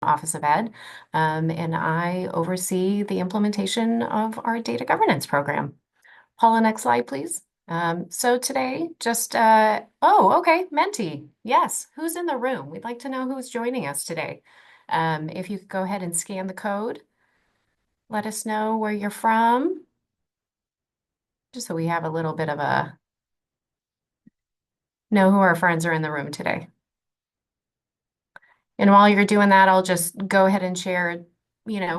Office of Ed, and I oversee the implementation of our data governance program. Paula, next slide, please. So today, oh, okay, Menti. Yes, who's in the room? We'd like to know who's joining us today. If you could go ahead and scan the code, let us know where you're from, just so we have a little bit of a know who our friends are in the room today. And while you're doing that, I'll just go ahead and share,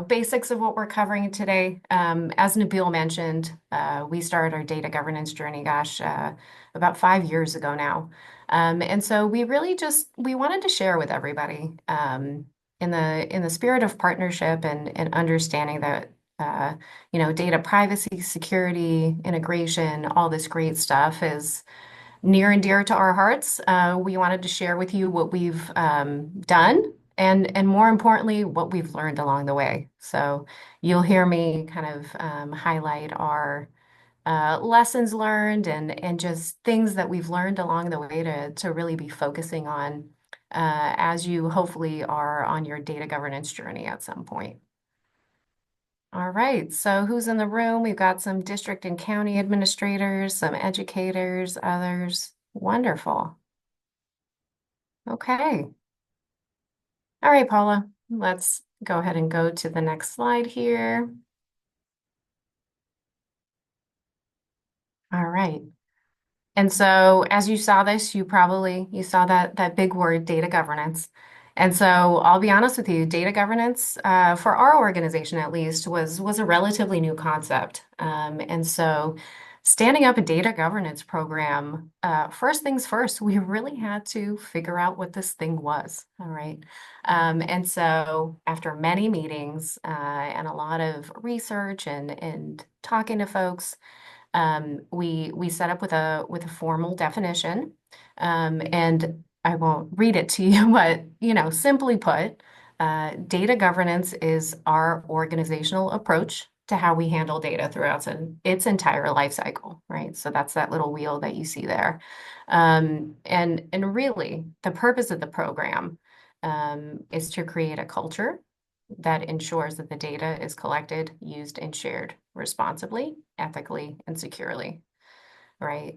basics of what we're covering today. As Nabil mentioned, we started our data governance journey, gosh, about 5 years ago now. And so we wanted to share with everybody, in the spirit of partnership and understanding that, data privacy, security, integration, all this great stuff is near and dear to our hearts. We wanted to share with you what we've done and more importantly, what we've learned along the way. So you'll hear me kind of highlight our lessons learned and just things that we've learned along the way to really be focusing on as you hopefully are on your data governance journey at some point. All right, so who's in the room? We've got some district and county administrators, some educators, others. Wonderful. Okay. All right, Paula, let's go ahead and go to the next slide here. All right. And so as you saw this, you saw that big word, data governance. And so I'll be honest with you, data governance for our organization at least was a relatively new concept. And so standing up a data governance program, first things first, we really had to figure out what this thing was. All right. And so after many meetings and a lot of research and talking to folks, we set up with a formal definition, and I won't read it to you, but simply put, data governance is our organizational approach to how we handle data throughout its entire life cycle, right? So that's that little wheel that you see there, and really the purpose of the program is to create a culture that ensures that the data is collected, used, and shared responsibly, ethically, and securely, right?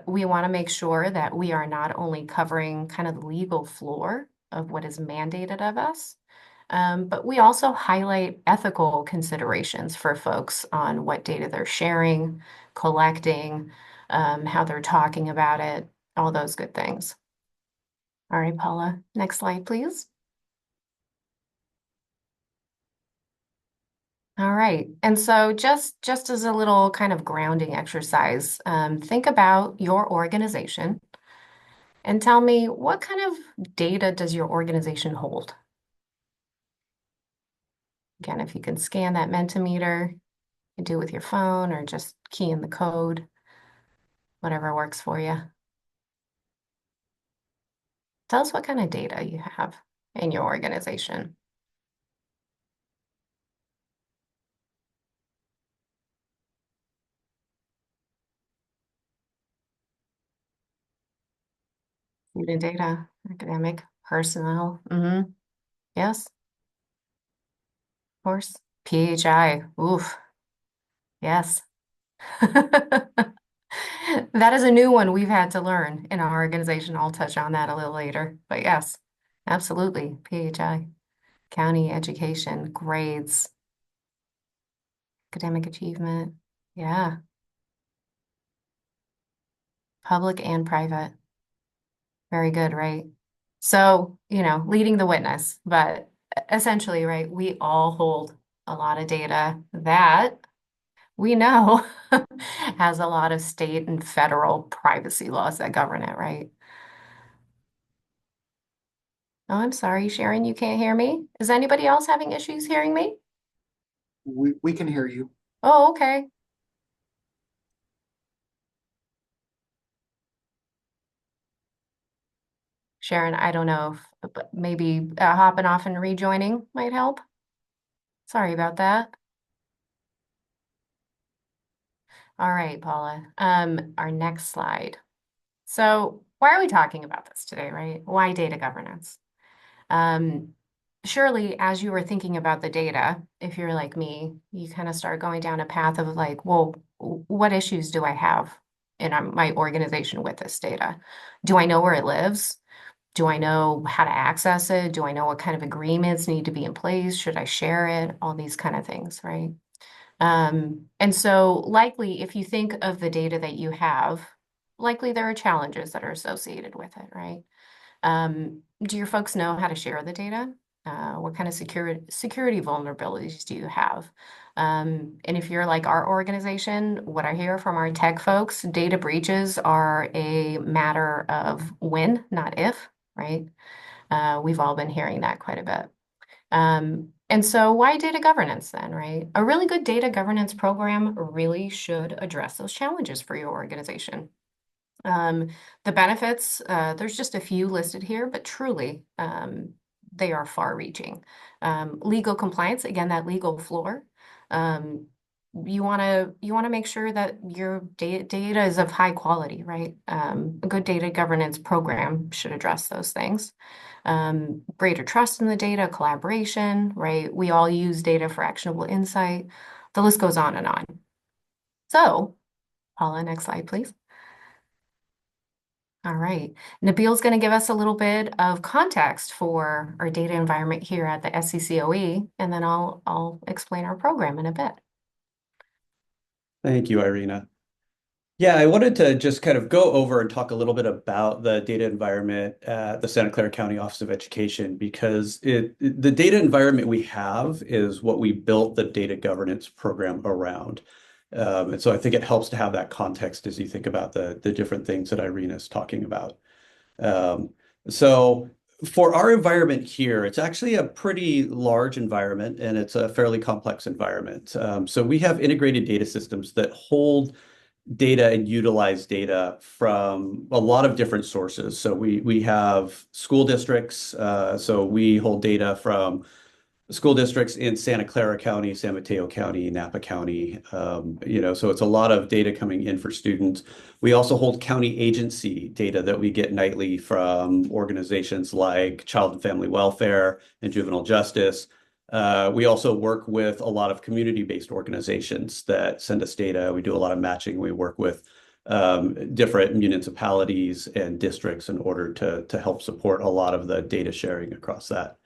We want to make sure that we are not only covering kind of the legal floor of what is mandated of us, but we also highlight ethical considerations for folks on what data they're sharing, collecting, how they're talking about it, all those good things. All right, Paula, next slide, please. All right. And so just as a little kind of grounding exercise, think about your organization and tell me what kind of data does your organization hold? Again, if you can scan that Mentimeter, you can do it with your phone or just key in the code, whatever works for you. Tell us what kind of data you have in your organization. Student data, academic, personnel. Yes, of course. PHI. Oof. Yes. That is a new one we've had to learn in our organization. I'll touch on that a little later. But yes, absolutely. PHI, county education, grades, academic achievement. Yeah, public and private. Very good, right? So, leading the witness, but essentially, right, we all hold a lot of data that we know has a lot of state and federal privacy laws that govern it, right? Oh, I'm sorry, Sharon, you can't hear me. Is anybody else having issues hearing me? We can hear you. Oh, okay. Sharon, I don't know if but maybe hopping off and rejoining might help. Sorry about that. All right, Paula. Our next slide. So, why are we talking about this today, right? Why data governance? Um, surely as you were thinking about the data, if you're like me, you kind of start going down a path of like, well, what issues do I have in my organization with this data? Do I know where it lives? Do I know how to access it? Do I know what kind of agreements need to be in place? Should I share it? All these kind of things, right? And so likely if you think of the data that you have, likely there are challenges that are associated with it, right? Do your folks know how to share the data? What kind of security vulnerabilities do you have? And if you're like our organization, what I hear from our tech folks, data breaches are a matter of when, not if, right? We've all been hearing that quite a bit. And so why data governance then, right? A really good data governance program really should address those challenges for your organization. Um, the benefits, there's just a few listed here, but truly, they are far-reaching. Legal compliance, again, that legal floor. Um, you want to make sure that your data is of high quality, right? A good data governance program should address those things. Greater trust in the data, collaboration, right? We all use data for actionable insight. The list goes on and on. So, Paula, next slide, please. All right. Nabil's going to give us a little bit of context for our data environment here at the SCCOE, and then I'll explain our program in a bit. Thank you, Irina. Yeah, I wanted to just kind of go over and talk a little bit about the data environment at the Santa Clara County Office of Education because the data environment we have is what we built the data governance program around. And so I think it helps to have that context as you think about the different things that Irina is talking about. Um, so for our environment here, it's actually a pretty large environment and it's a fairly complex environment. So we have integrated data systems that hold data and utilize data from a lot of different sources. So we have school districts. So we hold data from school districts in Santa Clara County, San Mateo County, Napa County. So it's a lot of data coming in for students. We also hold county agency data that we get nightly from organizations like Child and Family Welfare and Juvenile Justice. We also work with a lot of community-based organizations that send us data. We do a lot of matching. We work with different municipalities and districts in order to help support a lot of the data sharing across that.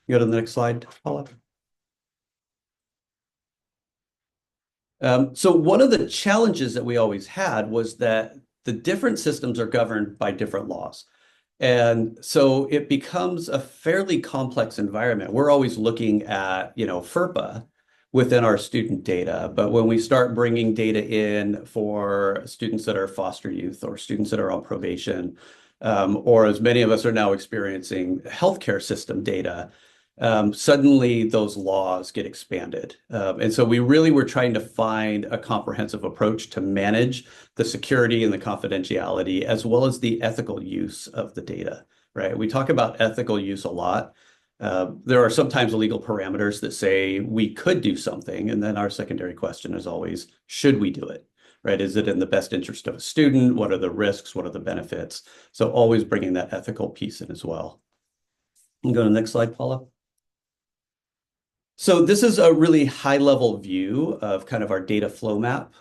You go to the next slide, Paula. So one of the challenges that we always had was that the different systems are governed by different laws. And so it becomes a fairly complex environment. We're always looking at, FERPA within our student data. But when we start bringing data in for students that are foster youth or students that are on probation, or as many of us are now experiencing healthcare system data, suddenly those laws get expanded. And so we really were trying to find a comprehensive approach to manage the security and the confidentiality, as well as the ethical use of the data, right? We talk about ethical use a lot. There are sometimes legal parameters that say we could do something, and then our secondary question is always, should we do it? Right? Is it in the best interest of a student? What are the risks? What are the benefits? So always bringing that ethical piece in as well. You can go to the next slide, Paula. So this is a really high-level view of kind of our data flow map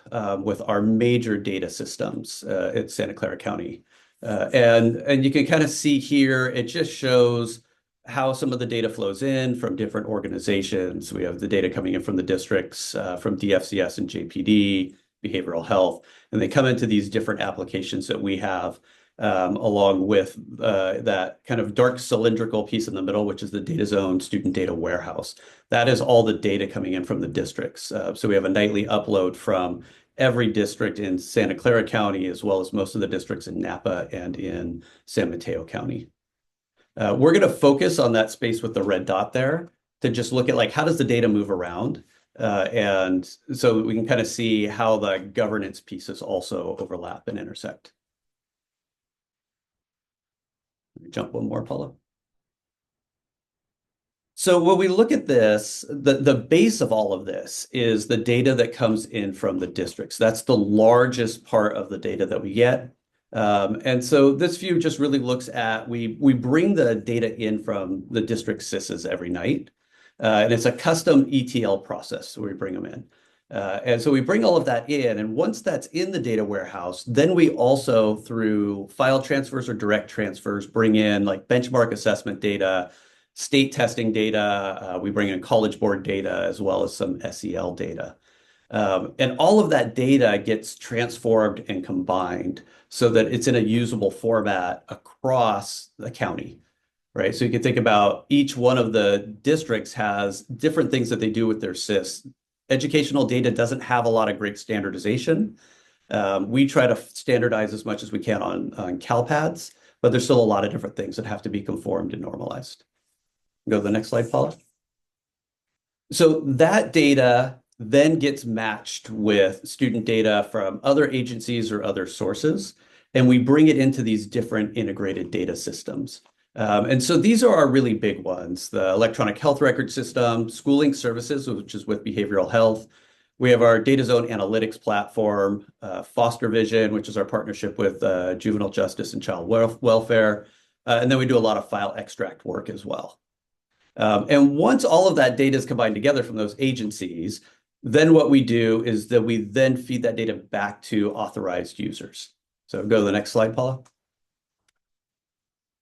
with our major data systems at Santa Clara County. And you can kind of see here, it just shows how some of the data flows in from different organizations. We have the data coming in from the districts, from DFCS and JPD, behavioral health, and they come into these different applications that we have along with that kind of dark cylindrical piece in the middle, which is the data zone student data warehouse. That is all the data coming in from the districts. So we have a nightly upload from every district in Santa Clara County, as well as most of the districts in Napa and in San Mateo County. We're going to focus on that space with the red dot there to just look at like, how does the data move around? And so we can kind of see how the governance pieces also overlap and intersect. Jump one more, Paula. So when we look at this, the base of all of this is the data that comes in from the districts. That's the largest part of the data that we get. And so this view just really looks at, we bring the data in from the district SISs every night. And it's a custom ETL process, so we bring them in. And so we bring all of that in, and once that's in the data warehouse, then we also, through file transfers or direct transfers, bring in like benchmark assessment data, state testing data. We bring in College Board data as well as some SEL data. And all of that data gets transformed and combined so that it's in a usable format across the county, right? So you can think about each one of the districts has different things that they do with their SIS. Educational data doesn't have a lot of great standardization. We try to standardize as much as we can on CalPads, but there's still a lot of different things that have to be conformed and normalized. Go to the next slide, Paula. So that data then gets matched with student data from other agencies or other sources, and we bring it into these different integrated data systems. And so these are our really big ones: the electronic health record system, schooling services, which is with behavioral health. We have our data zone analytics platform, Foster Vision, which is our partnership with juvenile justice and child welfare. And then we do a lot of file extract work as well. And once all of that data is combined together from those agencies, then what we do is that we then feed that data back to authorized users. So go to the next slide, Paula.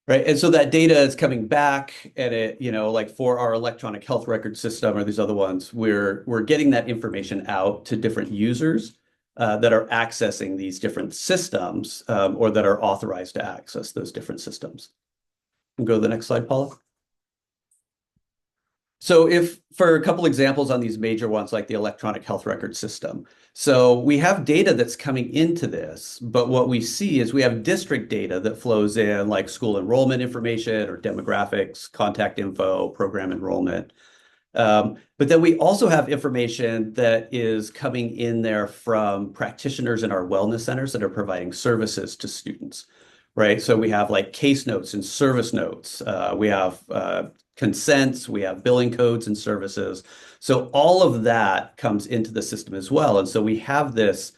Right. And so that data is coming back, and it, like for our electronic health record system or these other ones, we're getting that information out to different users that are accessing these different systems or that are authorized to access those different systems. And go to the next slide, Paula. So if for a couple examples on these major ones, like the electronic health record system. So we have data that's coming into this, but what we see is we have district data that flows in, like school enrollment information or demographics, contact info, program enrollment. But then we also have information that is coming in there from practitioners in our wellness centers that are providing services to students, right? So we have like case notes and service notes. We have consents, we have billing codes and services. So all of that comes into the system as well. And so we have this,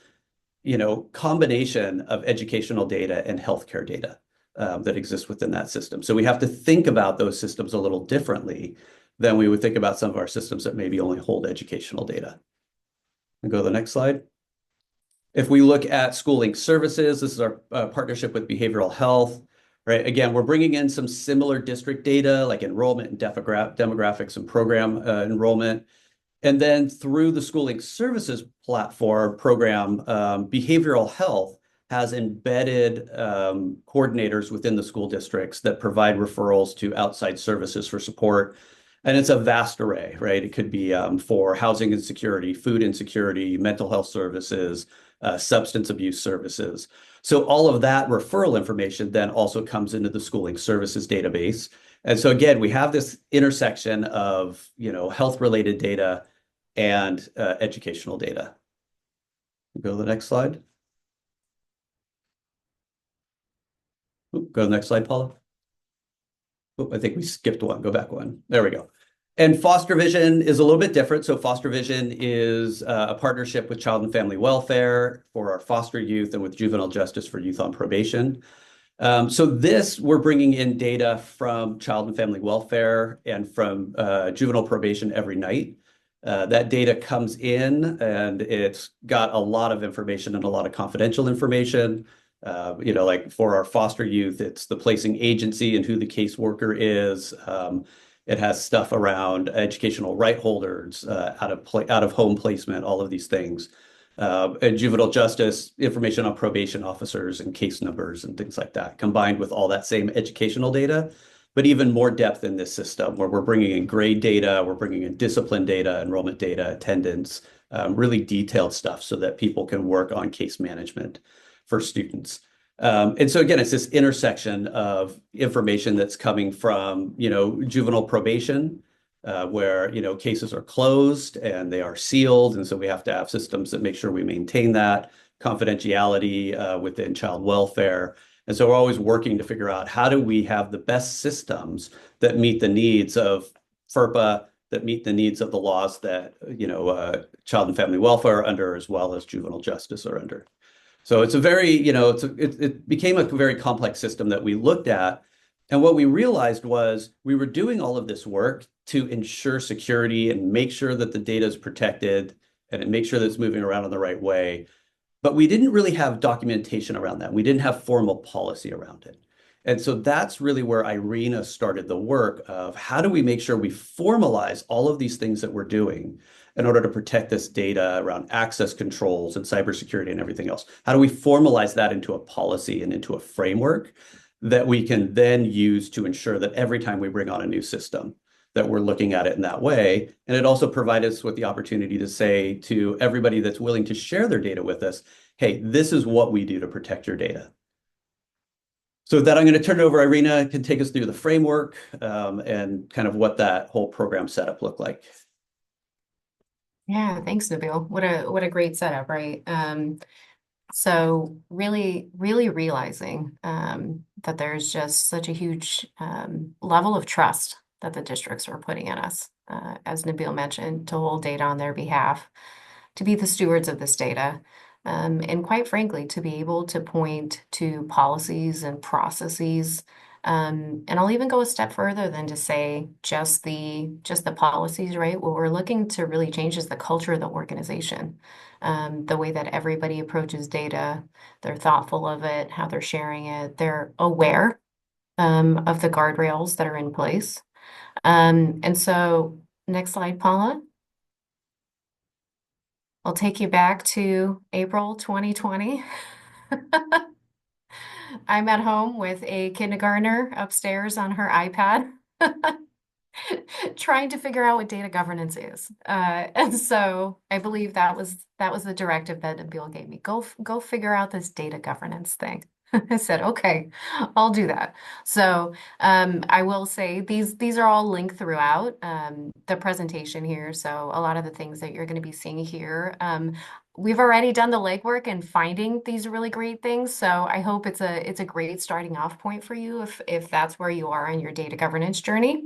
combination of educational data and healthcare data that exists within that system. So we have to think about those systems a little differently than we would think about some of our systems that maybe only hold educational data. And go to the next slide. If we look at schooling services, this is our partnership with behavioral health. Right. Again, we're bringing in some similar district data like enrollment and demographics and program enrollment. And then through the schooling services platform program, behavioral health has embedded coordinators within the school districts that provide referrals to outside services for support. And it's a vast array, right? It could be for housing insecurity, food insecurity, mental health services, substance abuse services. So all of that referral information then also comes into the schooling services database. And so again, we have this intersection of, health-related data and educational data. Go to the next slide. Go to the next slide, Paula. I think we skipped one. Go back one. There we go. And Foster Vision is a little bit different. So Foster Vision is a partnership with Child and Family Welfare for our foster youth and with Juvenile Justice for youth on probation. So we're bringing in data from Child and Family Welfare and from juvenile probation every night. That data comes in, and it's got a lot of information and a lot of confidential information. Like for our foster youth, it's the placing agency and who the caseworker is. It has stuff around educational right holders, out of home placement, all of these things. And juvenile justice, information on probation officers and case numbers and things like that, combined with all that same educational data, but even more depth in this system where we're bringing in grade data, we're bringing in discipline data, enrollment data, attendance, really detailed stuff so that people can work on case management for students. And so again, it's this intersection of information that's coming from, juvenile probation, where, cases are closed and they are sealed. And so we have to have systems that make sure we maintain that confidentiality within child welfare. And so we're always working to figure out how do we have the best systems that meet the needs of FERPA, that meet the needs of the laws that, child and family welfare are under, as well as juvenile justice are under. So it's a very, it became a very complex system that we looked at. And what we realized was we were doing all of this work to ensure security and make sure that the data is protected and make sure that it's moving around in the right way. But we didn't really have documentation around that. We didn't have formal policy around it. And so that's really where Irina started the work of how do we make sure we formalize all of these things that we're doing in order to protect this data around access controls and cybersecurity and everything else? How do we formalize that into a policy and into a framework that we can then use to ensure that every time we bring on a new system, that we're looking at it in that way. And it also provides us with the opportunity to say to everybody that's willing to share their data with us, hey, this is what we do to protect your data. So with that, I'm going to turn it over. Irina can take us through the framework and kind of what that whole program setup looked like. Yeah, thanks, Nabil. What a great setup, right? So really realizing that there's just such a huge level of trust that the districts are putting in us, as Nabil mentioned, to hold data on their behalf, to be the stewards of this data, and quite frankly, to be able to point to policies and processes. And I'll even go a step further than to say just the policies, right? What we're looking to really change is the culture of the organization, the way that everybody approaches data. They're thoughtful of it, how they're sharing it. They're aware of the guardrails that are in place. And so, next slide, Paula. I'll take you back to April 2020. I'm at home with a kindergartner upstairs on her iPad, trying to figure out what data governance is. And so I believe that was the directive that Nabil gave me. Go figure out this data governance thing. I said, okay, I'll do that. So I will say these are all linked throughout the presentation here. So a lot of the things that you're going to be seeing here, we've already done the legwork and finding these really great things. So I hope it's a great starting off point for you if that's where you are in your data governance journey.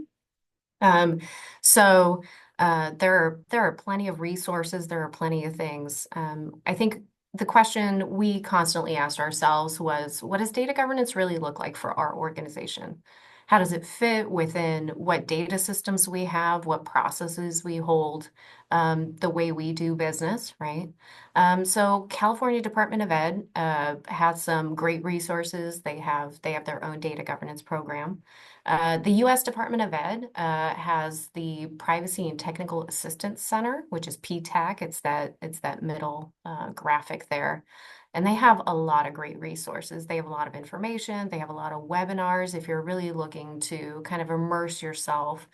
Um, so there are plenty of resources, there are plenty of things. I think the question we constantly asked ourselves was, what does data governance really look like for our organization? How does it fit within what data systems we have, what processes we hold, the way we do business, right? So California Department of Ed has some great resources. They have their own data governance program. The U.S. Department of Ed has the Privacy and Technical Assistance Center, which is PTAC. It's that middle graphic there. And they have a lot of great resources. They have a lot of information. They have a lot of webinars if you're really looking to kind of immerse yourself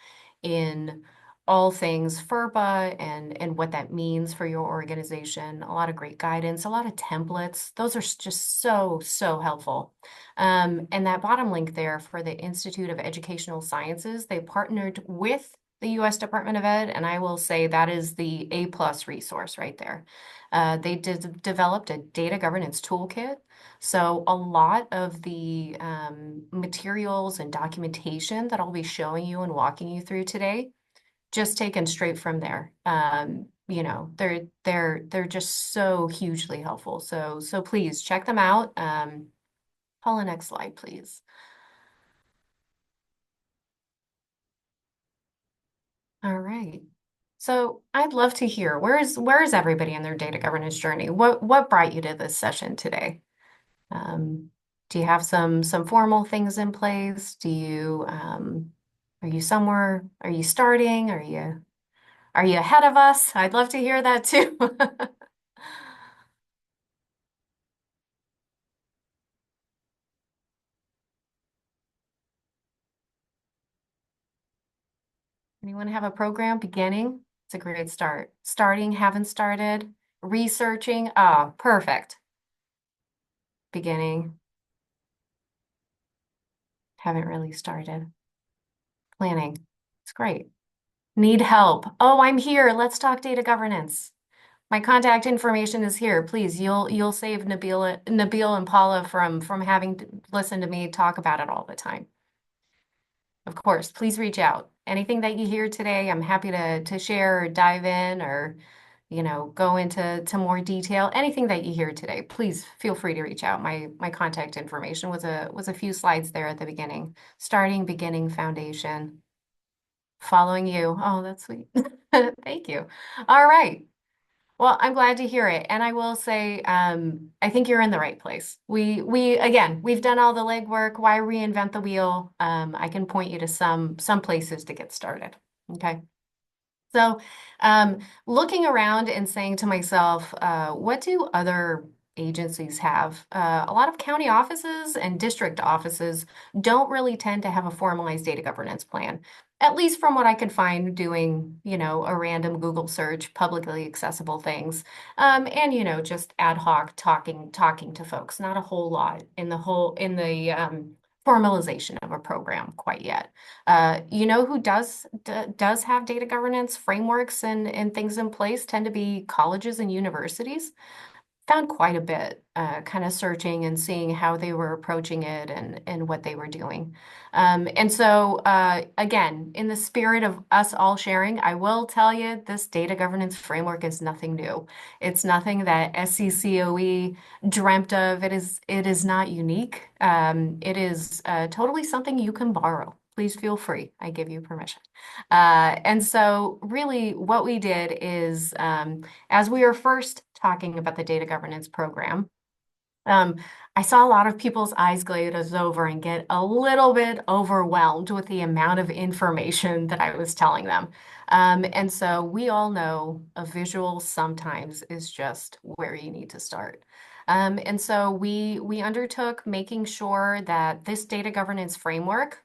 in all things FERPA and what that means for your organization. A lot of great guidance, a lot of templates. Those are just so helpful. And that bottom link there for the Institute of Educational Sciences, they partnered with the U.S. Department of Ed, and I will say that is the A+ resource right there. They developed a data governance toolkit. So a lot of the materials and documentation that I'll be showing you and walking you through today, just taken straight from there. They're just so hugely helpful. So please check them out. Paula, next slide, please. All right. So I'd love to hear where is everybody in their data governance journey? What brought you to this session today? Um, do you have some formal things in place? Are you somewhere? Are you starting? Are you ahead of us? I'd love to hear that too. Anyone have a program beginning? It's a great start. Starting, haven't started, researching. Ah, perfect. Beginning, haven't really started. Planning. It's great. Need help. Oh, I'm here. Let's talk data governance. My contact information is here. Please, you'll save Nabil and Paula from having to listen to me talk about it all the time. Of course, please reach out. Anything that you hear today, I'm happy to share or dive in or go into more detail, anything that you hear today, please feel free to reach out. My contact information was a few slides there at the beginning. Starting, beginning, foundation, following you. Oh, that's sweet. Thank you. All right. Well, I'm glad to hear it. And I will say, I think you're in the right place. We've done all the legwork. Why reinvent the wheel? I can point you to some places to get started. Okay. So, looking around and saying to myself, what do other agencies have? A lot of county offices and district offices don't really tend to have a formalized data governance plan, at least from what I could find doing, a random Google search, publicly accessible things, and just ad hoc talking to folks. Not a whole lot in the formalization of a program quite yet. Who does have data governance frameworks and things in place tend to be colleges and universities. Found quite a bit, kind of searching and seeing how they were approaching it and what they were doing. And so, again, in the spirit of us all sharing, I will tell you this data governance framework is nothing new. It's nothing that SCCOE dreamt of. It is not unique. It is totally something you can borrow. Please feel free. I give you permission. And so, really, what we did is, as we were first talking about the data governance program, um, I saw a lot of people's eyes glaze over and get a little bit overwhelmed with the amount of information that I was telling them. And so we all know a visual sometimes is just where you need to start. And so we undertook making sure that this data governance framework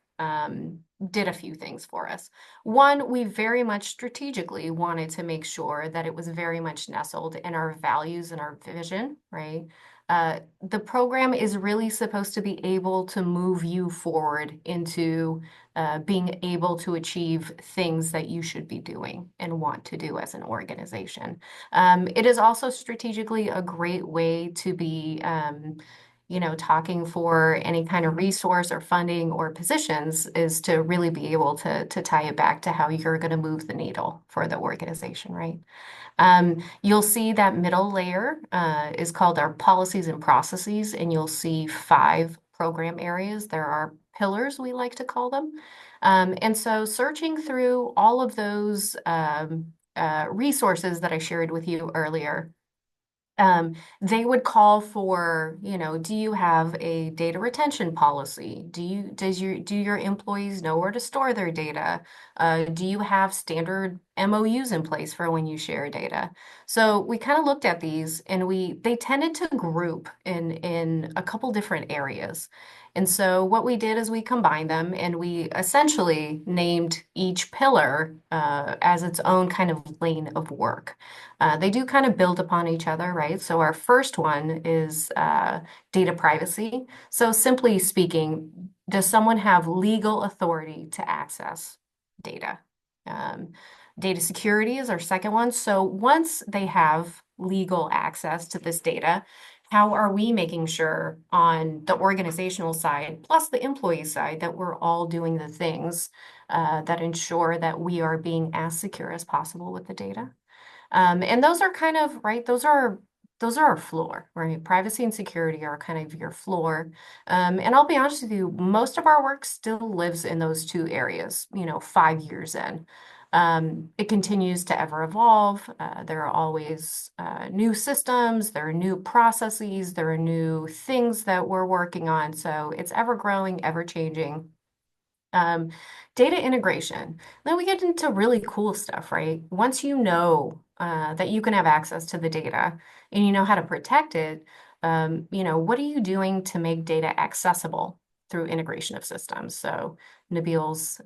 did a few things for us. One, we very much strategically wanted to make sure that it was very much nestled in our values and our vision, right? The program is really supposed to be able to move you forward into being able to achieve things that you should be doing and want to do as an organization. It is also strategically a great way to be, talking for any kind of resource or funding or positions is to really be able to tie it back to how you're going to move the needle for the organization, right? You'll see that middle layer is called our policies and processes, and you'll see 5 program areas. There are pillars, we like to call them. And so searching through all of those resources that I shared with you earlier, they would call for, do you have a data retention policy? Do your employees know where to store their data? Do you have standard MOUs in place for when you share data? So we kind of looked at these and they tended to group in a couple different areas. And so what we did is we combined them and we essentially named each pillar as its own kind of lane of work. They do kind of build upon each other, right? So our first one is data privacy. So simply speaking, does someone have legal authority to access data? Um, Data security is our second one. So once they have legal access to this data, how are we making sure on the organizational side, plus the employee side, that we're all doing the things that ensure that we are being as secure as possible with the data? And those are kind of, right, those are our floor, right? Privacy and security are kind of your floor. And I'll be honest with you, most of our work still lives in those 2 areas, 5 years in. It continues to ever evolve. There are always new systems, there are new processes, there are new things that we're working on. So it's ever growing, ever changing. Um, Data integration. Then we get into really cool stuff, right? Once you know that you can have access to the data and you know how to protect it, what are you doing to make data accessible through integration of systems? So Nabil's,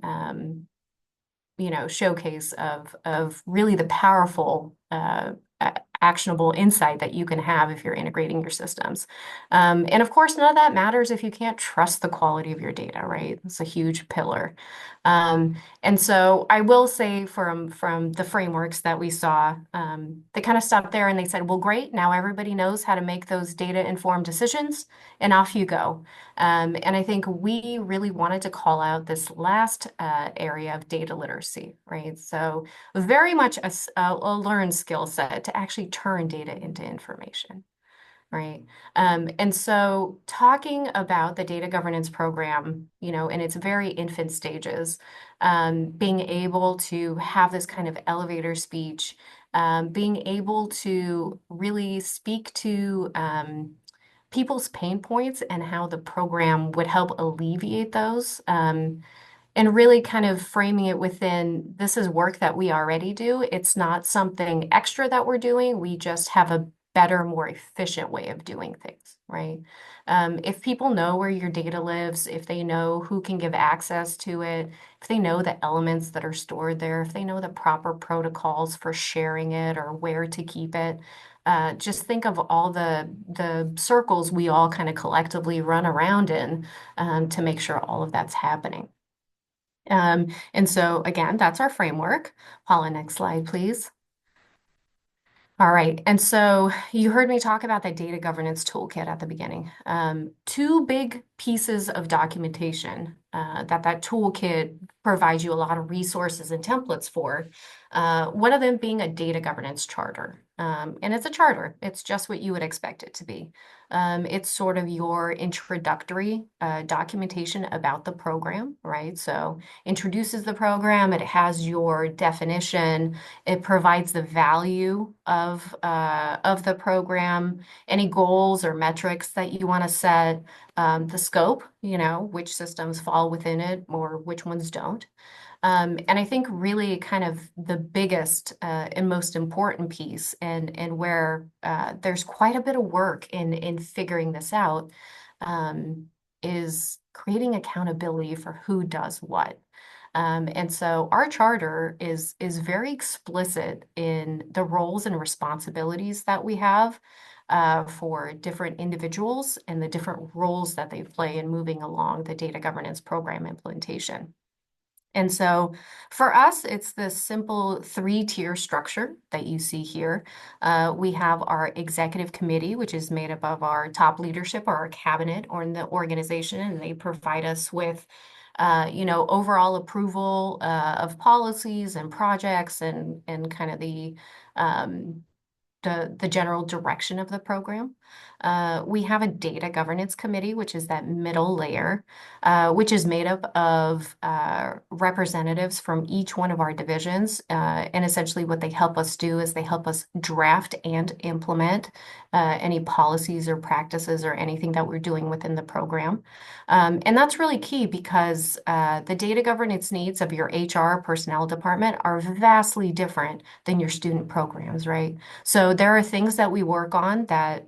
showcase of really the powerful actionable insight that you can have if you're integrating your systems. And of course, none of that matters if you can't trust the quality of your data, right? It's a huge pillar. And so I will say from the frameworks that we saw, they kind of stopped there and they said, well, great, now everybody knows how to make those data-informed decisions, and off you go. And I think we really wanted to call out this last area of data literacy, right? So very much a learned skill set to actually turn data into information. Right. And so talking about the data governance program, in its very infant stages, being able to have this kind of elevator speech, being able to really speak to people's pain points and how the program would help alleviate those. And really kind of framing it within this is work that we already do. It's not something extra that we're doing. We just have a better, more efficient way of doing things, right? If people know where your data lives, if they know who can give access to it, if they know the elements that are stored there, if they know the proper protocols for sharing it or where to keep it, just think of all the circles we all kind of collectively run around in to make sure all of that's happening. And so again, that's our framework. Paula, next slide, please. All right. And so you heard me talk about the data governance toolkit at the beginning. Two big pieces of documentation that toolkit provides you a lot of resources and templates for. One of them being a data governance charter. And it's a charter. It's just what you would expect it to be. It's sort of your introductory documentation about the program, right? So introduces the program, it has your definition, it provides the value of the program, any goals or metrics that you want to set, the scope, which systems fall within it or which ones don't. And I think really kind of the biggest and most important piece and where there's quite a bit of work in figuring this out is creating accountability for who does what. And so our charter is very explicit in the roles and responsibilities that we have for different individuals and the different roles that they play in moving along the data governance program implementation. And so for us, it's this simple three-tier structure that you see here. We have our executive committee, which is made up of our top leadership or our cabinet or in the organization, and they provide us with overall approval of policies and projects and kind of um, the general direction of the program. We have a data governance committee, which is that middle layer, which is made up of representatives from each one of our divisions. And essentially, what they help us do is they help us draft and implement any policies or practices or anything that we're doing within the program. And that's really key because the data governance needs of your HR personnel department are vastly different than your student programs, right? So there are things that we work on that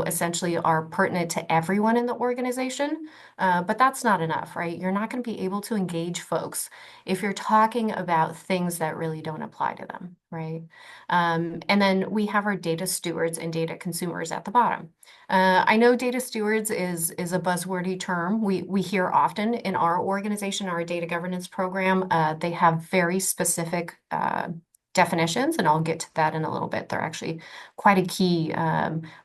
essentially are pertinent to everyone in the organization, but that's not enough, right? You're not going to be able to engage folks if you're talking about things that really don't apply to them, right? And then we have our data stewards and data consumers at the bottom. I know data stewards is a buzzwordy term we hear often in our organization, our data governance program. They have very specific definitions, and I'll get to that in a little bit. They're actually quite a key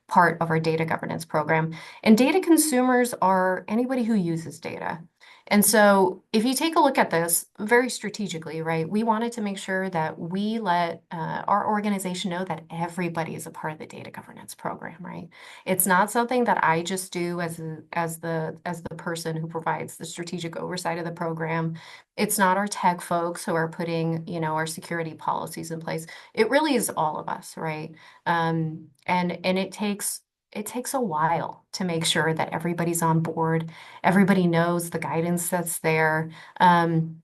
part of our data governance program. And data consumers are anybody who uses data. And so if you take a look at this very strategically, right, we wanted to make sure that we let our organization know that everybody is a part of the data governance program, right? It's not something that I just do as the person who provides the strategic oversight of the program. It's not our tech folks who are putting, our security policies in place. It really is all of us, right? And it takes a while to make sure that everybody's on board, everybody knows the guidance that's there. And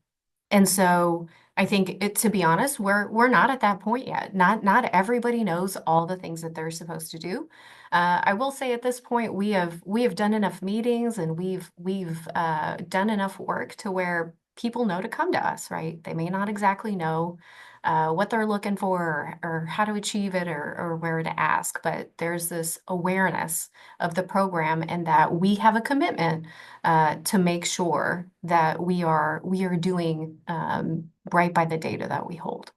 so I think to be honest, we're not at that point yet. Not everybody knows all the things that they're supposed to do. I will say at this point we have done enough meetings and we've done enough work to where people know to come to us, right? They may not exactly know what they're looking for or how to achieve it or where to ask. But there's this awareness of the program and that we have a commitment to make sure that we are doing right by the data that we hold.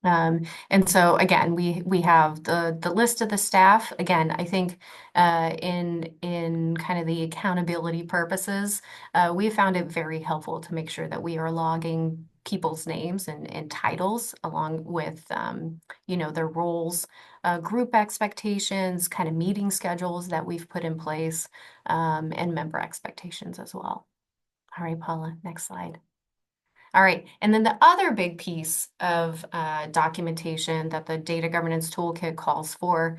And so again, we have the list of the staff. Again, I think in kind of the accountability purposes, we found it very helpful to make sure that we are logging people's names and titles along with their roles, group expectations, kind of meeting schedules that we've put in place, and member expectations as well. All right, Paula, next slide. All right. And then the other big piece of documentation that the data governance toolkit calls for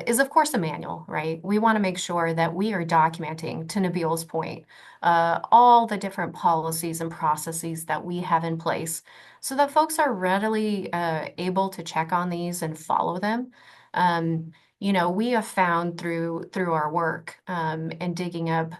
is, of course, a manual, right? We want to make sure that we are documenting, to Nabil's point, all the different policies and processes that we have in place so that folks are readily able to check on these and follow them. We have found through our work and digging up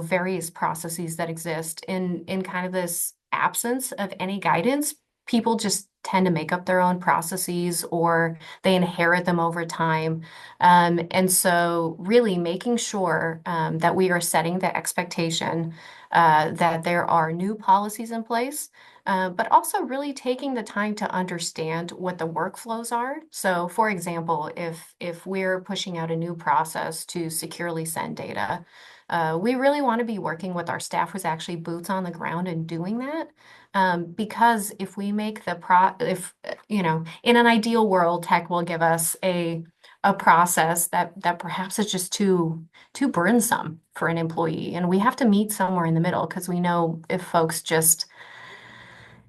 various processes that exist in kind of this absence of any guidance. People just tend to make up their own processes or they inherit them over time. And so really making sure that we are setting the expectation that there are new policies in place, but also really taking the time to understand what the workflows are. So for example, if we're pushing out a new process to securely send data, we really want to be working with our staff who's actually boots on the ground and doing that. Because if we make in an ideal world, tech will give us a process that perhaps is just too burdensome for an employee, and we have to meet somewhere in the middle because we know if folks just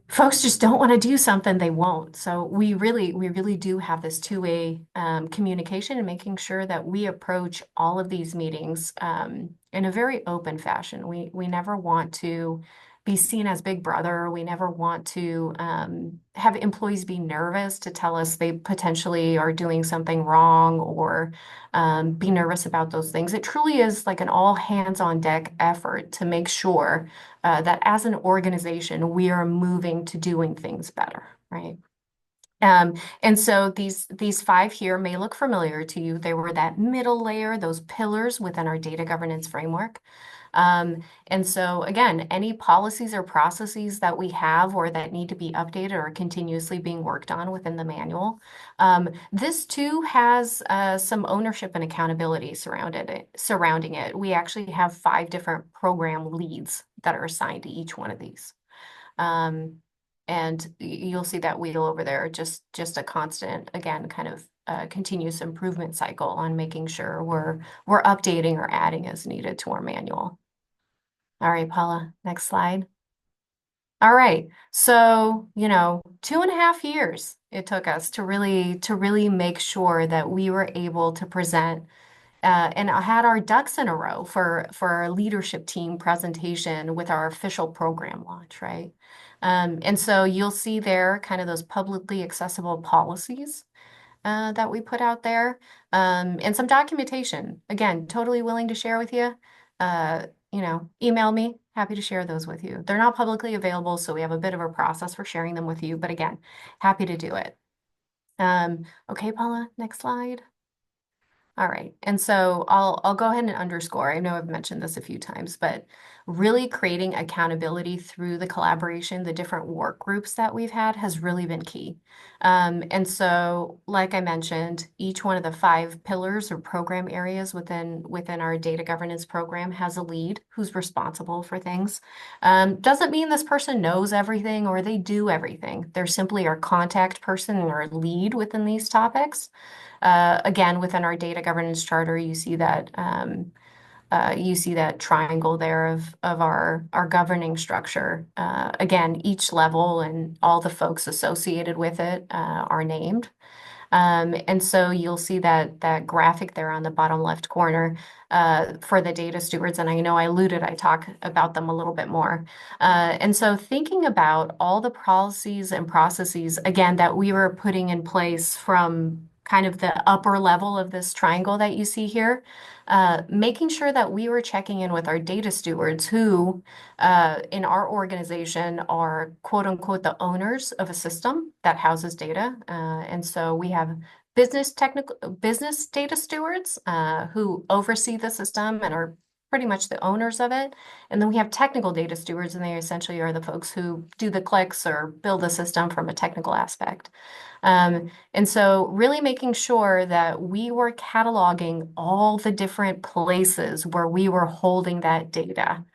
don't want to do something, they won't. So we really do have this two-way communication and making sure that we approach all of these meetings in a very open fashion. We never want to be seen as Big Brother. We never want to have employees be nervous to tell us they potentially are doing something wrong or be nervous about those things. It truly is like an all hands on deck effort to make sure that as an organization, we are moving to doing things better, right? And so these five here may look familiar to you. They were that middle layer, those pillars within our data governance framework. And so again, any policies or processes that we have or that need to be updated or continuously being worked on within the manual. This too has some ownership and accountability surrounding it. We actually have 5 different program leads that are assigned to each one of these. And you'll see that wheel over there, just a constant, again, kind of continuous improvement cycle on making sure we're updating or adding as needed to our manual. All right, Paula, next slide. All right, so 2.5 years it took us to really make sure that we were able to present and I had our ducks in a row for our leadership team presentation with our official program launch, right? And so you'll see there kind of those publicly accessible policies that we put out there, and some documentation. Again, totally willing to share with you. Email me. Happy to share those with you. They're not publicly available, so we have a bit of a process for sharing them with you. But again, happy to do it. Okay, Paula, next slide. All right. And so I'll go ahead and underscore. I know I've mentioned this a few times, but really creating accountability through the collaboration, the different work groups that we've had has really been key. And so, like I mentioned, each one of the 5 pillars or program areas within our data governance program has a lead who's responsible for things. Doesn't mean this person knows everything or they do everything. They're simply our contact person or lead within these topics. Again, within our data governance charter, you see that triangle there of our governing structure. Again, each level and all the folks associated with it are named. And so you'll see that graphic there on the bottom left corner for the data stewards. And I know I talk about them a little bit more. And so thinking about all the policies and processes, again, that we were putting in place from kind of the upper level of this triangle that you see here, making sure that we were checking in with our data stewards who in our organization are quote unquote the owners of a system that houses data. And so we have business data stewards who oversee the system and are pretty much the owners of it. And then we have technical data stewards, and they essentially are the folks who do the clicks or build the system from a technical aspect. And so really making sure that we were cataloging all the different places where we were holding that data,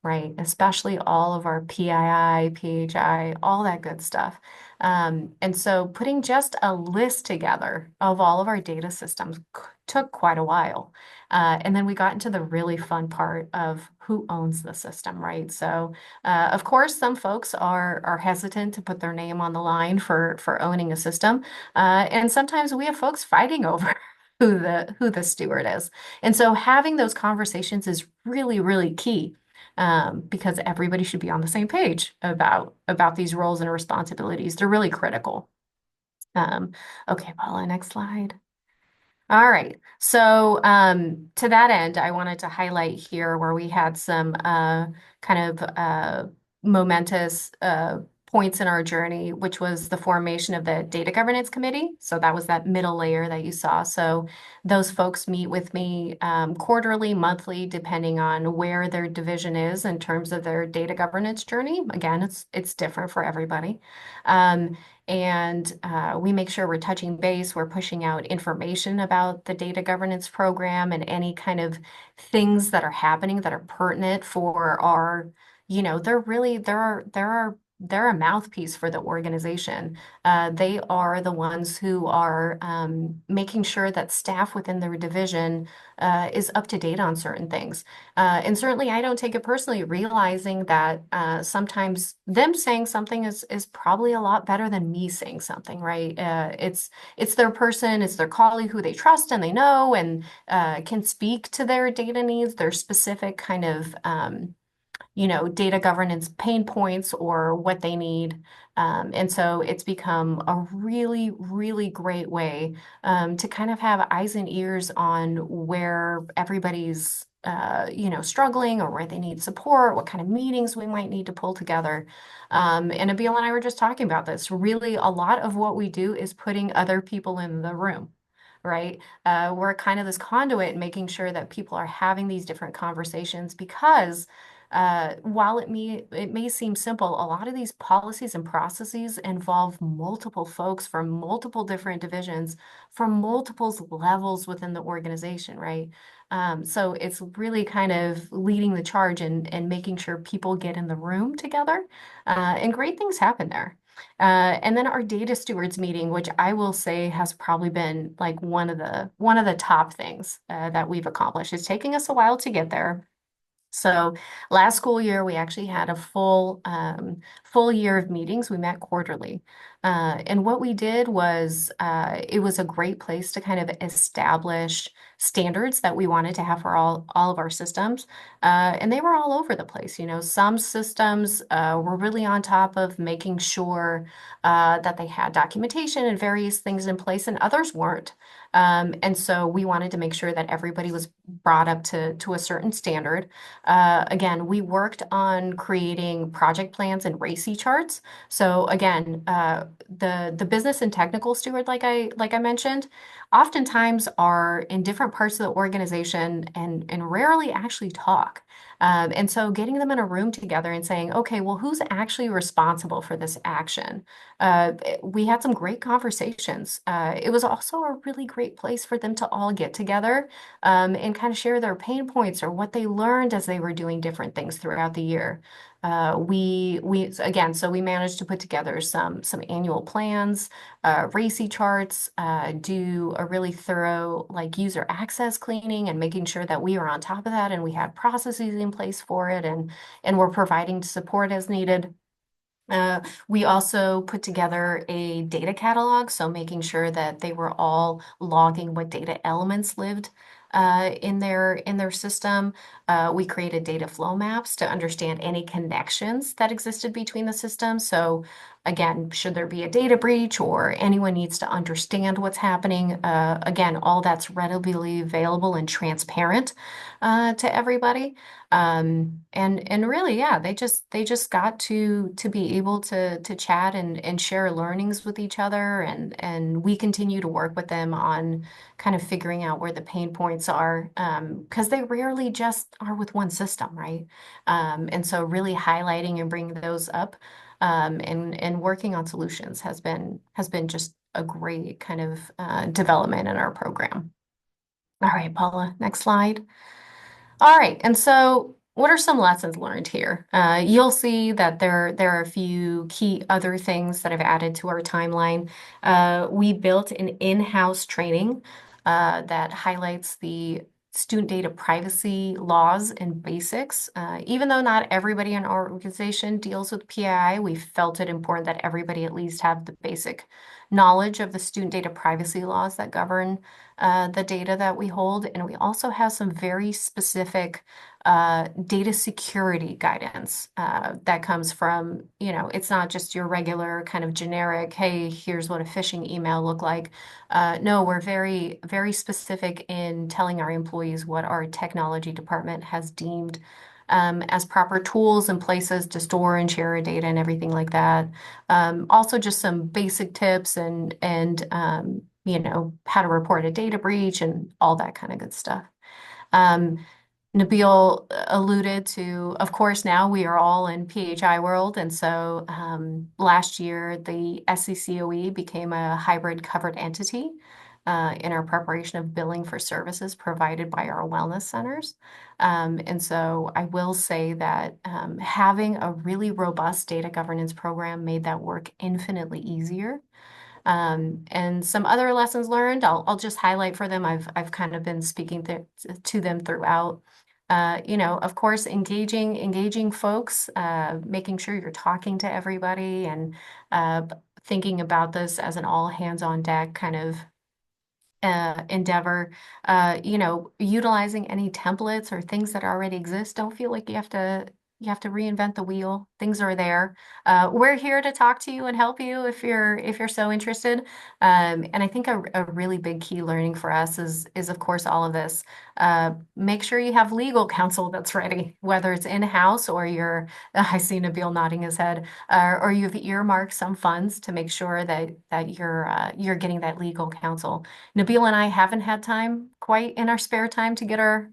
right? Especially all of our PII, PHI, all that good stuff. And so putting just a list together of all of our data systems took quite a while. And then we got into the really fun part of who owns the system, right? So, of course, some folks are hesitant to put their name on the line for owning a system, and sometimes we have folks fighting over who the steward is. And so having those conversations is really, really key because everybody should be on the same page about these roles and responsibilities. They're really critical. Okay, Paula, next slide. All right. So to that end, I wanted to highlight here where we had some kind of momentous points in our journey, which was the formation of the Data Governance Committee. So that was that middle layer that you saw. So those folks meet with me quarterly, monthly, depending on where their division is in terms of their data governance journey. Again, it's different for everybody. And we make sure we're touching base, we're pushing out information about the data governance program and any kind of things that are happening that are pertinent for our, they're really, they're a mouthpiece for the organization. They are the ones who are making sure that staff within their division is up to date on certain things. And certainly, I don't take it personally, realizing that sometimes them saying something is probably a lot better than me saying something, right? It's their person, it's their colleague who they trust and they know and can speak to their data needs, their specific kind of data governance pain points or what they need. And so it's become a really, really great way to kind of have eyes and ears on where everybody's, struggling or where they need support, what kind of meetings we might need to pull together. And Abil and I were just talking about this. Really, a lot of what we do is putting other people in the room. Right? We're kind of this conduit making sure that people are having these different conversations because while it may seem simple, a lot of these policies and processes involve multiple folks from multiple different divisions, from multiple levels within the organization, right? So it's really kind of leading the charge and making sure people get in the room together, and great things happen there. And then our data stewards meeting, which I will say has probably been like one of the top things that we've accomplished. It's taking us a while to get there. So last school year, we actually had a full year of meetings. We met quarterly. And what we did was it was a great place to kind of establish standards that we wanted to have for all of our systems. And they were all over the place. Some systems were really on top of making sure that they had documentation and various things in place, and others weren't. And so we wanted to make sure that everybody was brought up to a certain standard. Again, we worked on creating project plans and RACI charts. So again, the business and technical steward, like I mentioned, oftentimes are in different parts of the organization and rarely actually talk. And so getting them in a room together and saying, okay, well, who's actually responsible for this action? We had some great conversations. It was also a really great place for them to all get together and kind of share their pain points or what they learned as they were doing different things throughout the year. We again, so we managed to put together some annual plans, RACI charts, do a really thorough like user access cleaning and making sure that we are on top of that and we had processes in place for it and we're providing support as needed. We also put together a data catalog, so making sure that they were all logging what data elements lived in their system. We created data flow maps to understand any connections that existed between the systems. So again, should there be a data breach or anyone needs to understand what's happening, again, all that's readily available and transparent to everybody. And really, yeah, they just got to be able to chat and share learnings with each other, and we continue to work with them on kind of figuring out where the pain points are, because they rarely just are with one system, right? And so really highlighting and bringing those up, and working on solutions has been just a great kind of development in our program. All right, Paula, next slide. All right, and so what are some lessons learned here? You'll see that there are a few key other things that I've added to our timeline. We built an in-house training that highlights the student data privacy laws and basics. Even though not everybody in our organization deals with PII, we felt it important that everybody at least have the basic knowledge of the student data privacy laws that govern the data that we hold. And we also have some very specific data security guidance that comes from, it's not just your regular kind of generic, hey, here's what a phishing email look like. No, we're very, very specific in telling our employees what our technology department has deemed as proper tools and places to store and share our data and everything like that. Also, just some basic tips and how to report a data breach and all that kind of good stuff. Um, Nabil alluded to, of course, now we are all in PHI world. And so last year, the SCCOE became a hybrid covered entity in our preparation of billing for services provided by our wellness centers. And so I will say that having a really robust data governance program made that work infinitely easier. And some other lessons learned, I'll just highlight for them. I've kind of been speaking to them throughout. Of course, engaging folks, making sure you're talking to everybody, and thinking about this as an all hands on deck kind of endeavor. Utilizing any templates or things that already exist. Don't feel like you have to reinvent the wheel. Things are there. We're here to talk to you and help you if you're so interested. And I think a really big key learning for us is of course all of this. Make sure you have legal counsel that's ready, whether it's in-house or you're. I see Nabil nodding his head, or you've earmarked some funds to make sure that you're getting that legal counsel. Nabil and I haven't had time quite in our spare time to get our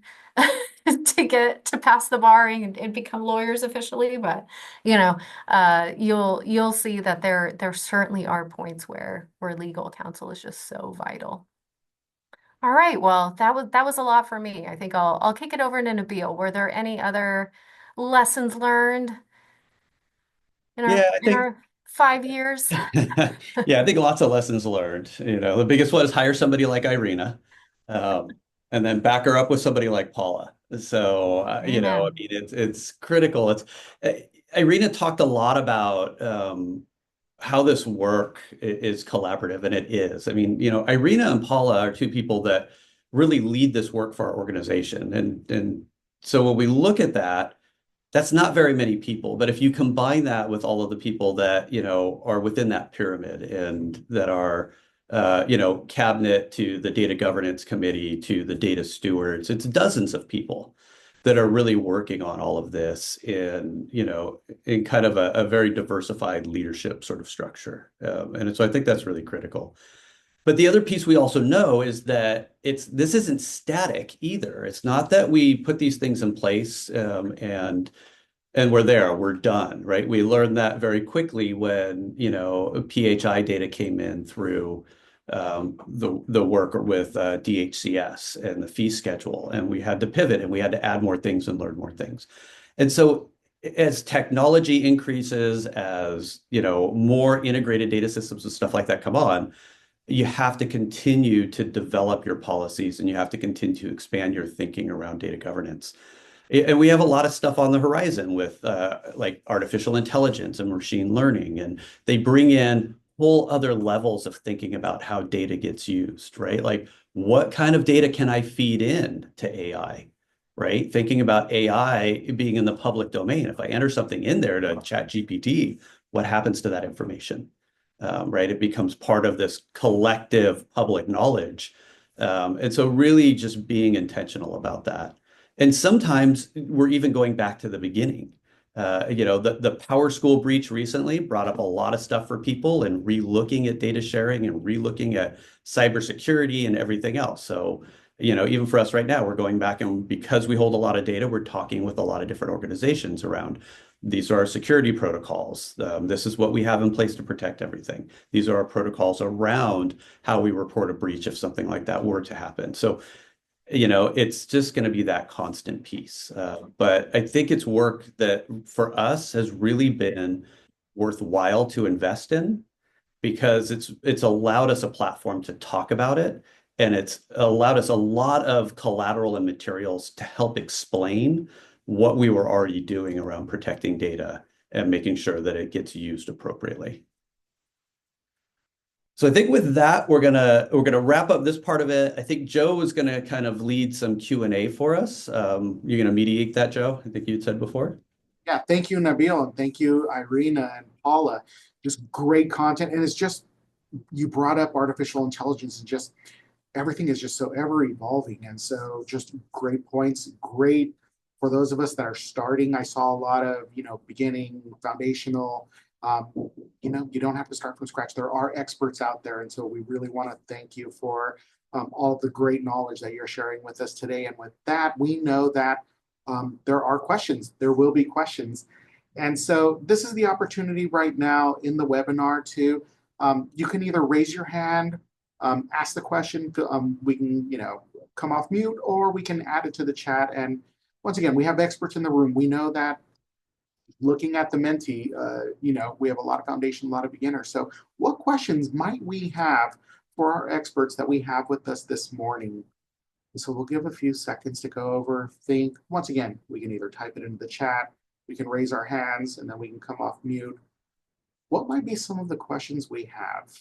to pass the bar and become lawyers officially, but you'll see that there certainly are points where legal counsel is just so vital. All right, well, that was a lot for me. I think I'll kick it over to Nabil. Were there any other lessons learned in our Yeah, I in think our 5 years? yeah, I think lots of lessons learned. The biggest one is hire somebody like Irina, um, and then back her up with somebody like Paula. So, I Amen. mean, it's critical. Uh, Irina talked a lot about how this work is collaborative, and it is. I mean, Irina and Paula are two people that really lead this work for our organization, and so when we look at that, that's not very many people. But if you combine that with all of the people that, are within that pyramid and that are, cabinet to the data governance committee to the data stewards, it's dozens of people that are really working on all of this in kind of a very diversified leadership sort of structure. And so I think that's really critical. But the other piece we also know is that this isn't static either. It's not that we put these things in place and we're there, we're done, right? We learned that very quickly when PHI data came in through the work with DHCS and the fee schedule, and we had to pivot and we had to add more things and learn more things. And so as technology increases, as more integrated data systems and stuff like that come on, you have to continue to develop your policies and you have to continue to expand your thinking around data governance. And we have a lot of stuff on the horizon with like artificial intelligence and machine learning, and they bring in whole other levels of thinking about how data gets used, right? Like what kind of data can I feed in to AI, right? Thinking about AI being in the public domain. If I enter something in there to chat GPT, what happens to that information? Right? It becomes part of this collective public knowledge. And so really just being intentional about that. And sometimes we're even going back to the beginning. The Power School breach recently brought up a lot of stuff for people and re-looking at data sharing and re-looking at cybersecurity and everything else. So, even for us right now, we're going back and because we hold a lot of data, we're talking with a lot of different organizations around these are our security protocols. This is what we have in place to protect everything. These are our protocols around how we report a breach if something like that were to happen. So, it's just going to be that constant piece. But I think it's work that for us has really been worthwhile to invest in because it's allowed us a platform to talk about it, and it's allowed us a lot of collateral and materials to help explain what we were already doing around protecting data and making sure that it gets used appropriately. So I think with that, we're gonna wrap up this part of it. I think Joe is gonna kind of lead some Q&A for us. You're gonna mediate that, Joe, I think you'd said before. Yeah, thank you, Nabil, and thank you, Irina and Paula. Just great content. And it's just, you brought up artificial intelligence and just everything is just so ever evolving. And so just great points, great for those of us that are starting. I saw a lot of, beginning, foundational. Um, you don't have to start from scratch. There are experts out there. And so we really want to thank you for all of the great knowledge that you're sharing with us today. And with that, we know that there are questions. There will be questions. And so this is the opportunity right now in the webinar to, you can either raise your hand, ask the question, we can, come off mute, or we can add it to the chat. And once again, we have experts in the room. We know that looking at the Menti, we have a lot of foundation, a lot of beginners. So what questions might we have for our experts that we have with us this morning? So we'll give a few seconds to go over, think. Once again, we can either type it into the chat, we can raise our hands, and then we can come off mute. What might be some of the questions we have?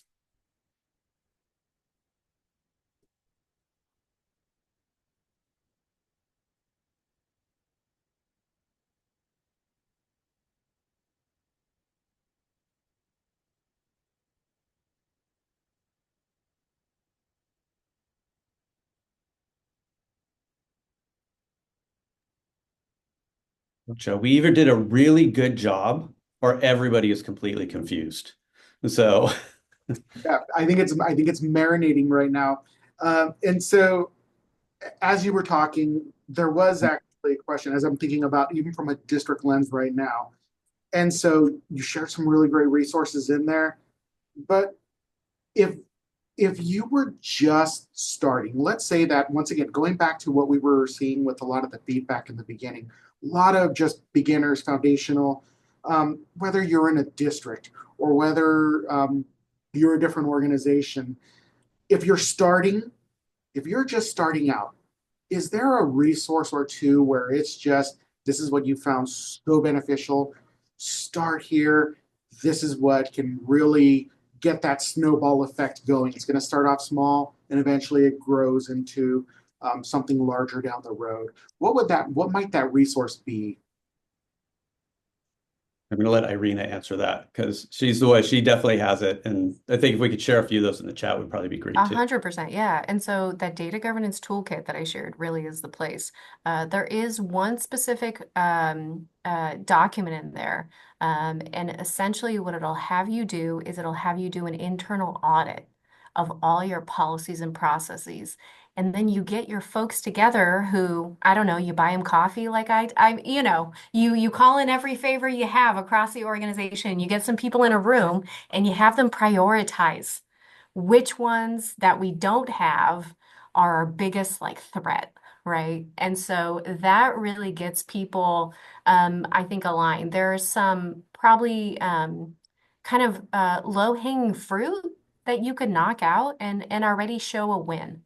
Joe, we either did a really good job or everybody is completely confused. So Yeah, I think it's marinating right now. And so as you were talking, there was actually a question as I'm thinking about even from a district lens right now. And so you shared some really great resources in there. But if if you were just starting, let's say that once again, going back to what we were seeing with a lot of the feedback in the beginning, a lot of just beginners, foundational, whether you're in a district or whether you're a different organization, if you're starting, if you're just starting out, is there a resource or two where it's just this is what you found so beneficial? Start here. This is what can really get that snowball effect going. It's going to start off small and eventually it grows into something larger down the road. What might that resource be? I'm going to let Irina answer that because she's the one, she definitely has it. And I think if we could share a few of those in the chat would probably be great too. 100%, yeah. And so that data governance toolkit that I shared really is the place. There is one specific document in there. And essentially what it'll have you do is it'll have you do an internal audit of all your policies and processes. And then you get your folks together who, I don't know, you buy them coffee like you call in every favor you have across the organization. You get some people in a room and you have them prioritize which ones that we don't have are our biggest like threat, right? And so that really gets people, I think, aligned. There's some probably kind of low-hanging fruit that you could knock out and already show a win,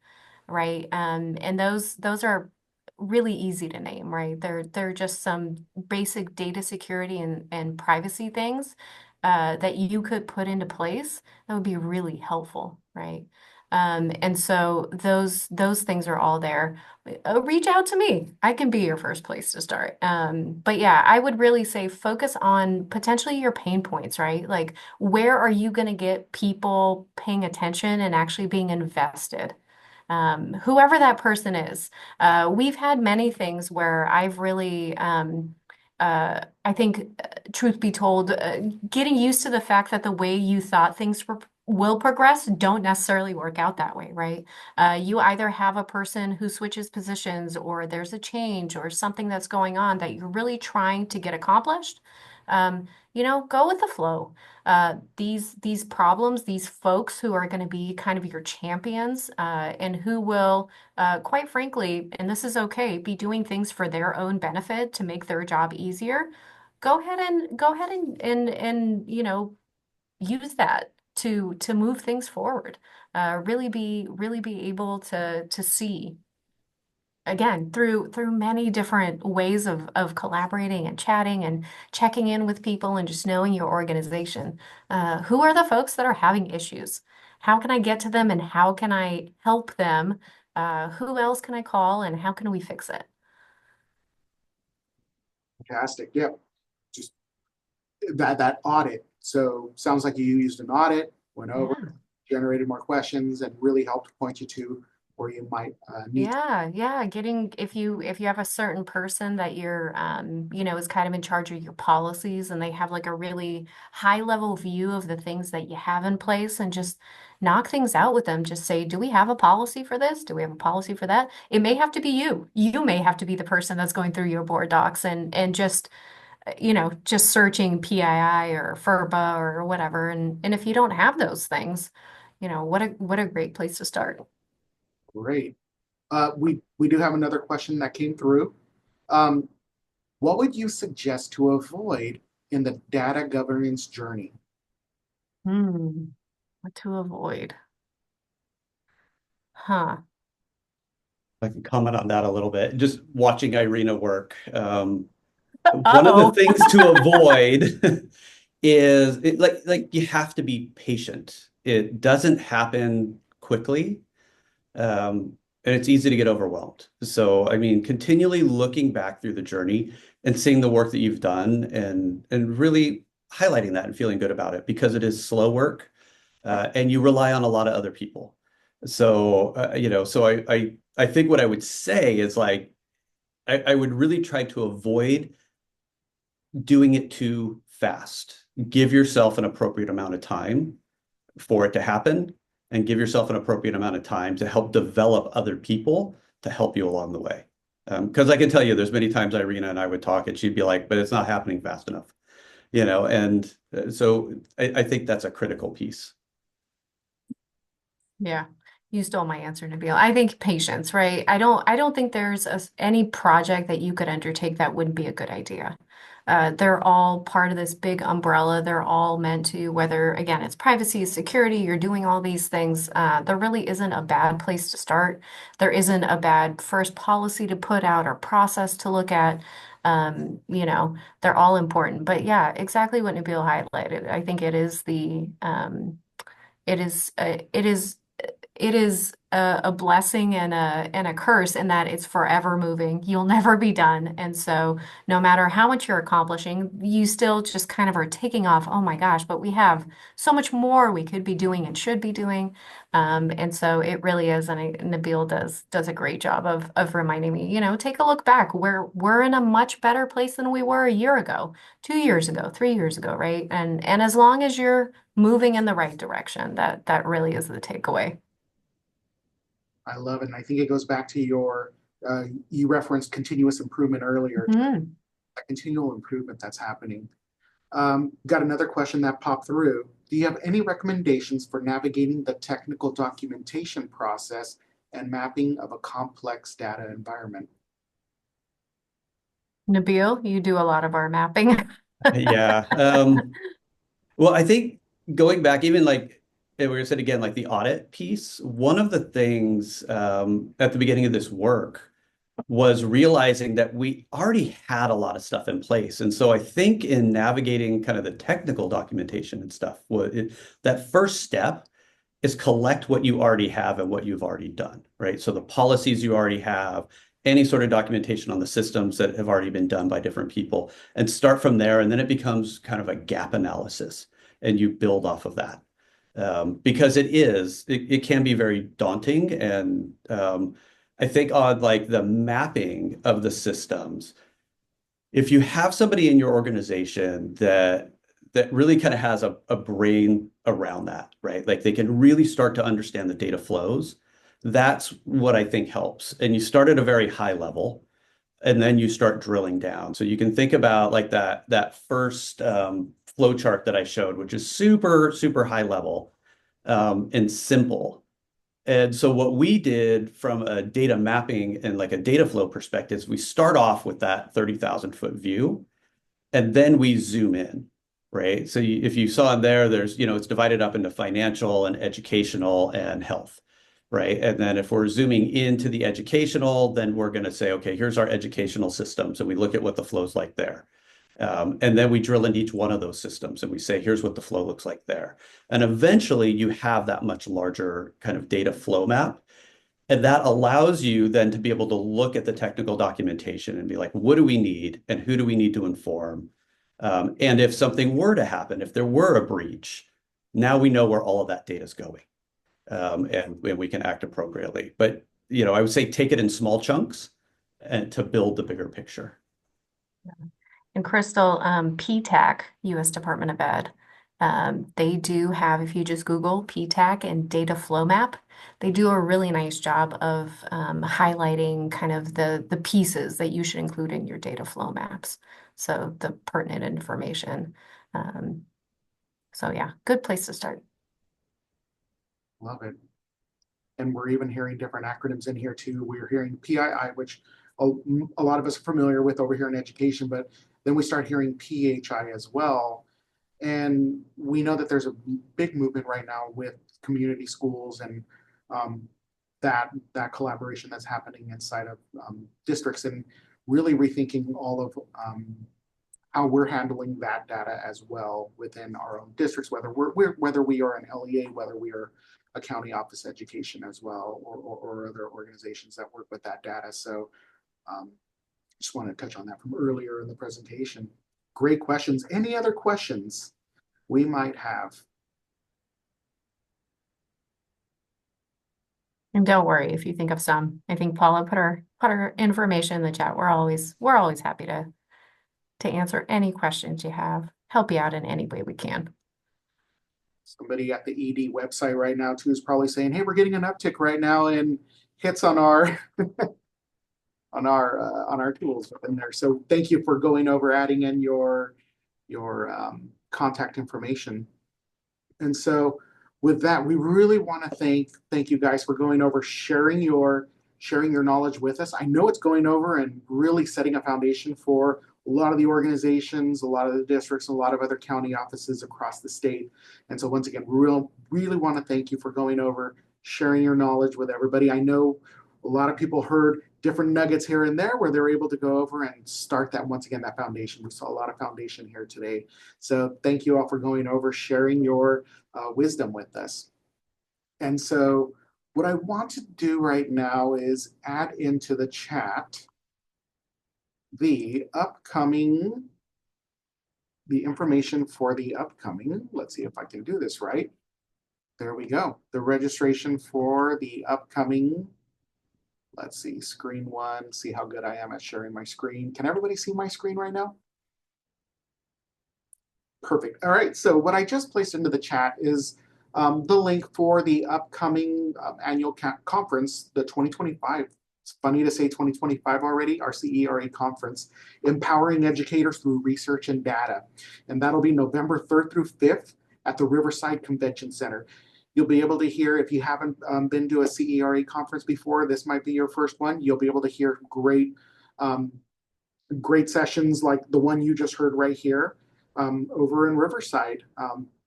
right? And those are really easy to name, right? They're just some basic data security and privacy things that you could put into place that would be really helpful, right? And so those things are all there. Reach out to me. I can be your first place to start. But yeah, I would really say focus on potentially your pain points, right? Like where are you going to get people paying attention and actually being invested? Whoever that person is. We've had many things where I've really, I think, truth be told, getting used to the fact that the way you thought things will progress don't necessarily work out that way, right? You either have a person who switches positions, or there's a change, or something that's going on that you're really trying to get accomplished. Go with the flow. These problems, these folks who are going to be kind of your champions, and who will, quite frankly, and this is okay, be doing things for their own benefit to make their job easier. Go ahead and use that to move things forward. Really be able to see again through many different ways of collaborating and chatting and checking in with people and just knowing your organization. Who are the folks that are having issues? How can I get to them and how can I help them? Who else can I call and how can we fix it? Fantastic. Yep. Just that audit. So sounds like you used an audit, went over, Yeah. generated more questions, and really helped point you to where you might need to. Yeah, yeah. Getting if you have a certain person that you're is kind of in charge of your policies and they have like a really high level view of the things that you have in place and just knock things out with them. Just say, do we have a policy for this? Do we have a policy for that? It may have to be you. You may have to be the person that's going through your board docs and just just searching PII or FERPA or whatever. And if you don't have those things, what a great place to start. Great. We do have another question that came through. Um, what would you suggest to avoid in the data governance journey? Hmm. What to avoid? Huh. I can comment on that a little bit. Just watching Irina work. One of the Uh-oh. things to avoid is like you have to be patient. It doesn't happen quickly, and it's easy to get overwhelmed. So, I mean, continually looking back through the journey and seeing the work that you've done and really highlighting that and feeling good about it because it is slow work, and you rely on a lot of other people. So, so I think what I would say is like I would really try to avoid doing it too fast. Give yourself an appropriate amount of time for it to happen and give yourself an appropriate amount of time to help develop other people to help you along the way. Because I can tell you, there's many times Irina and I would talk, and she'd be like, "But it's not happening fast enough," And so I think that's a critical piece. Yeah. You stole my answer, Nabil. I think patience, right? I don't think there's any project that you could undertake that wouldn't be a good idea. They're all part of this big umbrella. They're all meant to, whether, again, it's privacy, security, you're doing all these things. There really isn't a bad place to start. There isn't a bad first policy to put out or process to look at. They're all important. But yeah, exactly what Nabil highlighted. I think it is it is it is a blessing and a curse in that it's forever moving. You'll never be done. And so no matter how much you're accomplishing, you still just kind of are taking off, oh my gosh, but we have so much more we could be doing and should be doing. And so it really is, and Nabil does a great job of reminding me, take a look back. We're in a much better place than we were a year ago, 2 years ago, 3 years ago, right? And as long as you're moving in the right direction, that really is the takeaway. I love it. And I think it goes back to you referenced continuous improvement earlier, Mhm. that continual improvement that's happening. Got another question that popped through. Do you have any recommendations for navigating the technical documentation process and mapping of a complex data environment? Nabil, you do a lot of our mapping. Yeah. Well, I think going back, even like we were said again, like the audit piece, one of the things at the beginning of this work was realizing that we already had a lot of stuff in place. And so I think in navigating kind of the technical documentation and stuff, that first step is collect what you already have and what you've already done, right? So the policies you already have, any sort of documentation on the systems that have already been done by different people, and start from there. And then it becomes kind of a gap analysis, and you build off of that. Because it can be very daunting. And I think on like the mapping of the systems, if you have somebody in your organization that really kind of has a brain around that, right? Like they can really start to understand the data flows. That's what I think helps. And you start at a very high level, and then you start drilling down. So you can think about like that first flow chart that I showed, which is super, super high level and simple. And so what we did from a data mapping and like a data flow perspective is we start off with that 30,000-foot view, and then we zoom in, right? So if you saw in there, there's, it's divided up into financial and educational and health, right? And then if we're zooming into the educational, then we're going to say, okay, here's our educational systems, and we look at what the flow's like there. And then we drill into each one of those systems and we say, here's what the flow looks like there. And eventually you have that much larger kind of data flow map. And that allows you then to be able to look at the technical documentation and be like, what do we need and who do we need to inform? And if something were to happen, if there were a breach, now we know where all of that data is going, and we can act appropriately. But I would say take it in small chunks and to build the bigger picture. And Crystal, PTAC, U.S. Department of Ed, they do have, if you just Google PTAC and data flow map, they do a really nice job of highlighting kind of the pieces that you should include in your data flow maps. So the pertinent information. So yeah, good place to start. Love it. And we're even hearing different acronyms in here too. We're hearing PII, which a lot of us are familiar with over here in education, but then we start hearing PHI as well. And we know that there's a big movement right now with community schools and that collaboration that's happening inside of districts, and really rethinking all of how we're handling that data as well within our own districts, whether we are an LEA, whether we are a county office education as well, or other organizations that work with that data. So just want to touch on that from earlier in the presentation. Great questions. Any other questions we might have? And don't worry if you think of some. I think Paula put her information in the chat. We're always happy to answer any questions you have, help you out in any way we can. Somebody at the ED website right now too is probably saying, "Hey, we're getting an uptick right now in hits on our on our tools within there." So thank you for going over, adding in your contact information. And so with that, we really want to thank you guys for going over, sharing your knowledge with us. I know it's going over and really setting a foundation for a lot of the organizations, a lot of the districts, a lot of other county offices across the state. And so once again, really want to thank you for going over, sharing your knowledge with everybody. I know a lot of people heard different nuggets here and there where they're able to go over and start that, once again, that foundation. We saw a lot of foundation here today. So thank you all for going over, sharing your wisdom with us. And so what I want to do right now is add into the chat the information for the upcoming, let's see if I can do this right. There we go. The registration for the upcoming, let's see, screen one, see how good I am at sharing my screen. Can everybody see my screen right now? Perfect. All right, so what I just placed into the chat is the link for the upcoming annual conference, the 2025. It's funny to say 2025 already, our CERE conference, Empowering Educators Through Research and Data. And that'll be November 3rd through 5th at the Riverside Convention Center. You'll be able to hear, if you haven't been to a CERE conference before, this might be your first one. You'll be able to hear great sessions like the one you just heard right here over in Riverside.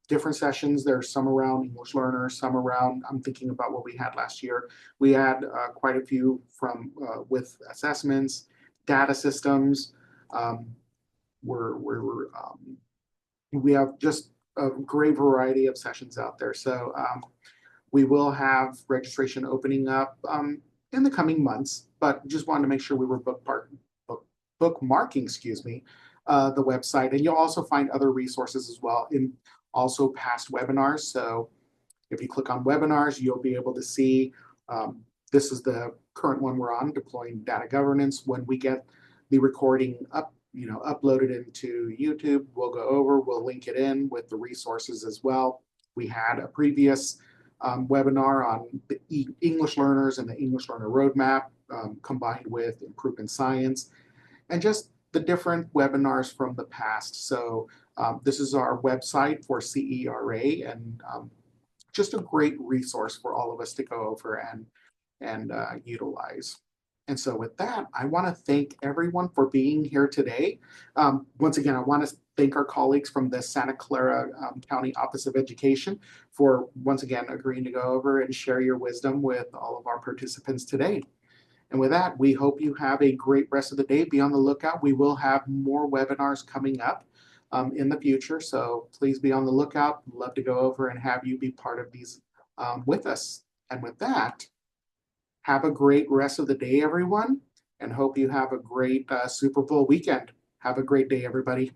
Different sessions. There's some around English learners, some around, I'm thinking about what we had last year. We had quite a few from with assessments, data systems. We have just a great variety of sessions out there. So We will have registration opening up in the coming months, but just wanted to make sure we were bookmarking, excuse me, the website. And you'll also find other resources as well in also past webinars. So if you click on webinars, you'll be able to see this is the current one we're on, deploying data governance. When we get the recording uploaded into YouTube, we'll go over, we'll link it in with the resources as well. We had a previous webinar on the English learners and the English learner roadmap combined with improvement science and just the different webinars from the past. So this is our website for CERA and just a great resource for all of us to go over and utilize. And so with that, I want to thank everyone for being here today. Once again, I want to thank our colleagues from the Santa Clara County Office of Education for once again agreeing to go over and share your wisdom with all of our participants today. And with that, we hope you have a great rest of the day. Be on the lookout. We will have more webinars coming up in the future. So please be on the lookout. Love to go over and have you be part of these with us. And with that, have a great rest of the day, everyone, and hope you have a great Super Bowl weekend. Have a great day, everybody.